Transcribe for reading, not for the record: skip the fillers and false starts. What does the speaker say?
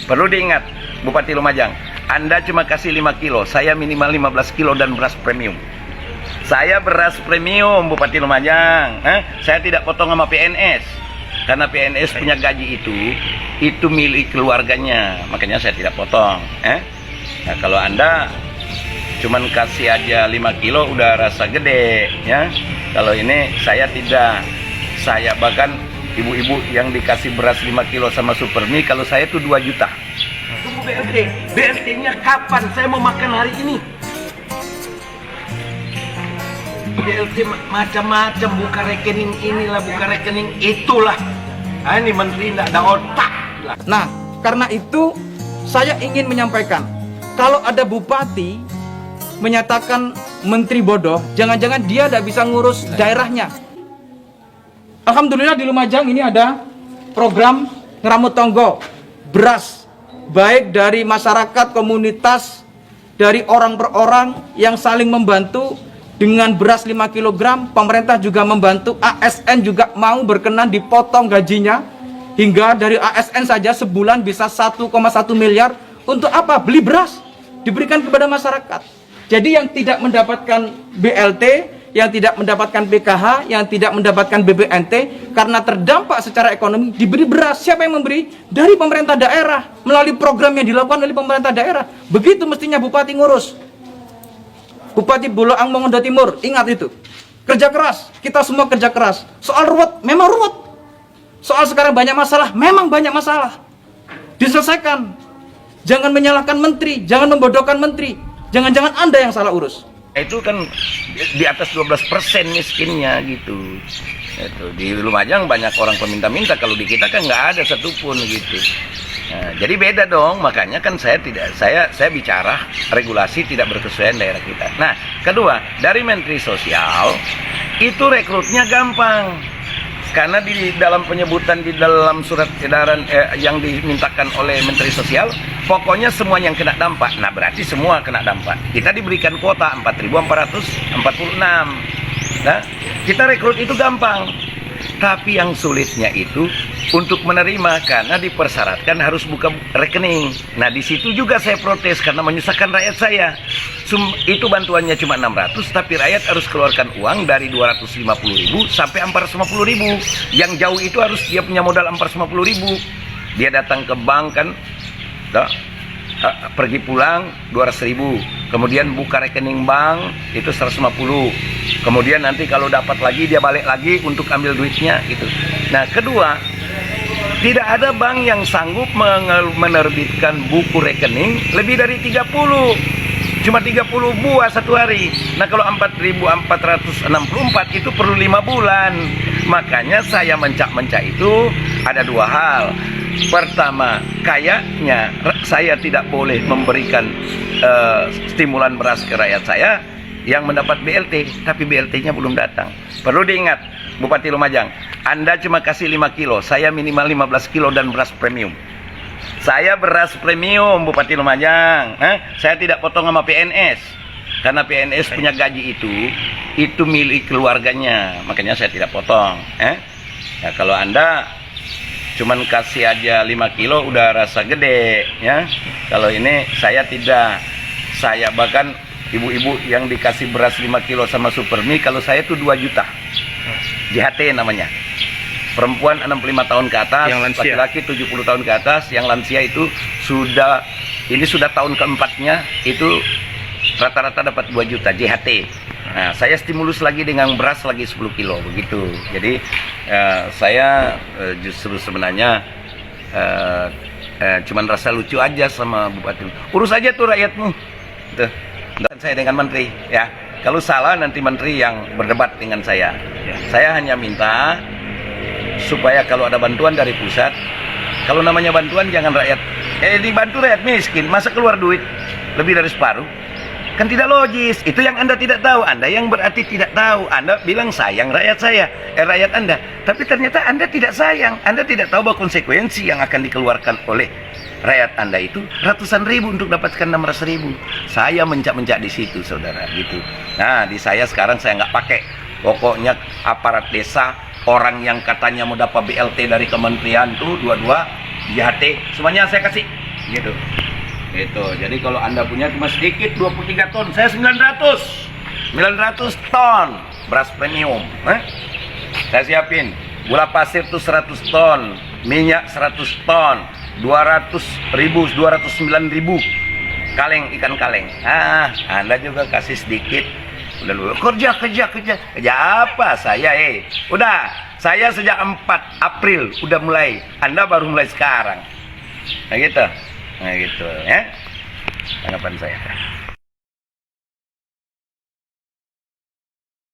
Perlu diingat, Bupati Lumajang, Anda cuma kasih 5 kilo, saya minimal 15 kilo dan beras premium. Saya beras premium, Bupati Lumajang. Saya tidak potong sama PNS. Karena PNS punya gaji itu milik keluarganya. Makanya saya tidak potong. Nah, kalau Anda cuman kasih aja 5 kilo udah rasa gede, ya. Kalau ini saya tidak. Saya bahkan ibu-ibu yang dikasih beras 5 kilo sama Supermi, kalau saya tuh 2 juta. Tunggu BLT. BLT-nya kapan? Saya mau makan hari ini. BLT macam-macam, buka rekening inilah, buka rekening itulah. Ini menteri tidak ada otak. Nah, karena itu saya ingin menyampaikan, kalau ada bupati menyatakan menteri bodoh, jangan-jangan dia tidak bisa ngurus daerahnya. Alhamdulillah di Lumajang ini ada program ngeramut tonggo, beras, baik dari masyarakat, komunitas, dari orang per orang yang saling membantu dengan beras 5 kg. Pemerintah juga membantu, ASN juga mau berkenan dipotong gajinya, hingga dari ASN saja sebulan bisa 1,1 miliar. Untuk apa? Beli beras, diberikan kepada masyarakat. Jadi yang tidak mendapatkan BLT, yang tidak mendapatkan PKH, yang tidak mendapatkan BPNT karena terdampak secara ekonomi, diberi beras. Siapa yang memberi? Dari pemerintah daerah, melalui program yang dilakukan oleh pemerintah daerah. Begitu mestinya bupati ngurus. Bupati Bolaang Mongondo Timur, ingat itu. Kerja keras, kita semua kerja keras. Soal ruwet, memang ruwet. Soal sekarang banyak masalah, memang banyak masalah. Diselesaikan. Jangan menyalahkan menteri, jangan membodohkan menteri. Jangan-jangan Anda yang salah urus. Itu kan di atas 12% miskinnya gitu. Itu di Lumajang banyak orang peminta-minta, kalau di kita kan nggak ada satupun gitu. Nah, jadi beda dong, makanya kan saya bicara regulasi tidak berkesesuaian daerah kita. Nah, kedua, dari Menteri Sosial itu rekrutnya gampang. Karena di dalam penyebutan di dalam surat edaran yang dimintakan oleh Menteri Sosial, pokoknya semua yang kena dampak. Nah, berarti semua kena dampak. Kita diberikan kuota 4.446. Nah, kita rekrut itu gampang. Tapi yang sulitnya itu untuk menerima, karena dipersyaratkan harus buka rekening. Nah, di situ juga saya protes karena menyusahkan rakyat saya. Itu bantuannya cuma 600, tapi rakyat harus keluarkan uang dari 250.000 sampai 450.000. Yang jauh itu harus dia punya modal 450.000. Dia datang ke bank kan, pergi pulang 200.000. Kemudian buka rekening bank itu 150. Kemudian nanti kalau dapat lagi dia balik lagi untuk ambil duitnya gitu. Nah, kedua, tidak ada bank yang sanggup menerbitkan buku rekening lebih dari 30. Cuma 30 buah satu hari. Nah, kalau 4.464 itu perlu 5 bulan. Makanya saya mencak-mencak itu ada 2 hal. Pertama, kayaknya saya tidak boleh memberikan stimulan beras ke rakyat saya yang mendapat BLT, tapi BLT-nya belum datang. Perlu diingat, Bupati Lumajang, Anda cuma kasih 5 kilo, saya minimal 15 kilo dan beras premium. Saya beras premium, Bupati Lumajang. Saya tidak potong sama PNS. Karena PNS punya gaji itu milik keluarganya. Makanya saya tidak potong. Ya, kalau Anda cuman kasih aja 5 kilo udah rasa gede, ya. Kalau ini saya tidak. Saya bahkan ibu-ibu yang dikasih beras 5 kilo sama Supermi, kalau saya tuh 2 juta. JHT namanya. Perempuan 65 tahun ke atas, laki-laki 70 tahun ke atas, yang lansia itu sudah tahun keempatnya, itu rata-rata dapat 2 juta JHT. Nah, saya stimulus lagi dengan beras lagi 10 kilo begitu. Jadi saya justru sebenarnya cuman rasa lucu aja sama Bupati. Urus aja tuh rakyatmu. Tuh. Dan saya dengan menteri, ya. Kalau salah nanti menteri yang berdebat dengan saya. Saya hanya minta supaya kalau ada bantuan dari pusat, kalau namanya bantuan jangan rakyat dibantu rakyat miskin, masa keluar duit lebih dari separuh? Kan tidak logis. Itu yang Anda tidak tahu. Anda yang berarti tidak tahu. Anda bilang sayang rakyat saya, rakyat Anda, tapi ternyata Anda tidak sayang. Anda tidak tahu bahwa konsekuensi yang akan dikeluarkan oleh rakyat Anda itu ratusan ribu untuk dapatkan 600.000. Saya mencak-mencak di situ, saudara, gitu. Nah, di saya sekarang saya nggak pakai. Pokoknya aparat desa, orang yang katanya mau dapat BLT dari kementerian tuh 22 JHT, semuanya saya kasih. gitu. Gitu. Jadi kalau Anda punya cuma sedikit 23 ton, saya 900 ton beras premium. Saya siapin gula pasir tuh 100 ton, minyak 100 ton, 209.000 kaleng ikan kaleng. Anda juga kasih sedikit. Udah lu kerja apa saya udah saya sejak 4 April udah mulai, Anda baru mulai sekarang. Nah gitu ya tanggapan saya.